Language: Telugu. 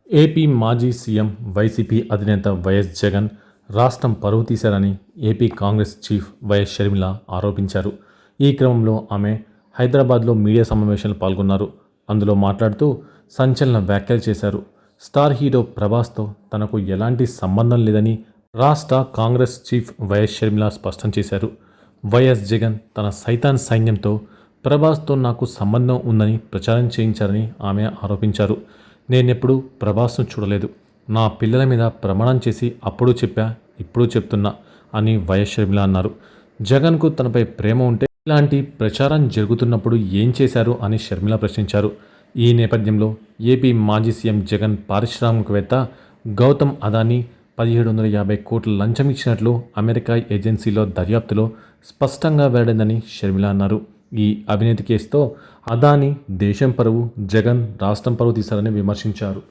ఏపీ మాజీ సీఎం వైసీపీ అధినేత వైఎస్ జగన్ రాష్ట్రం పరువు తీశారని ఏపీ కాంగ్రెస్ చీఫ్ వైఎస్ షర్మిల ఆరోపించారు. ఈ క్రమంలో ఆమె హైదరాబాద్లో మీడియా సమావేశంలో పాల్గొన్నారు. అందులో మాట్లాడుతూ సంచలన వ్యాఖ్యలు చేశారు. స్టార్ హీరో ప్రభాస్తో తనకు ఎలాంటి సంబంధం లేదని రాష్ట్ర కాంగ్రెస్ చీఫ్ వైఎస్ షర్మిల స్పష్టం చేశారు. వైఎస్ జగన్ తన సైతాన్ సైన్యంతో ప్రభాస్తో నాకు సంబంధం ఉందని ప్రచారం చేయించారని ఆమె ఆరోపించారు. నేనెప్పుడు ప్రభాస్ను చూడలేదు. నా పిల్లల మీద ప్రమాణం చేసి అప్పుడు చెప్పా, ఇప్పుడు చెప్తున్నా అని వైఎస్ షర్మిల అన్నారు. జగన్కు తనపై ప్రేమ ఉంటే ఇలాంటి ప్రచారం జరుగుతున్నప్పుడు ఏం చేశారు అని షర్మిల ప్రశ్నించారు. ఈ నేపథ్యంలో ఏపీ మాజీ సీఎం జగన్ పారిశ్రామికవేత్త గౌతమ్ అదానీ 1750 కోట్ల లంచం ఇచ్చినట్లు అమెరికా ఏజెన్సీలో దర్యాప్తులో స్పష్టంగా వెల్లడైందని షర్మిల అన్నారు. ఈ అవినీతి కేసుతో అదానీ దేశం పరువు, జగన్ రాష్ట్రం పరువు తీశారని విమర్శించారు.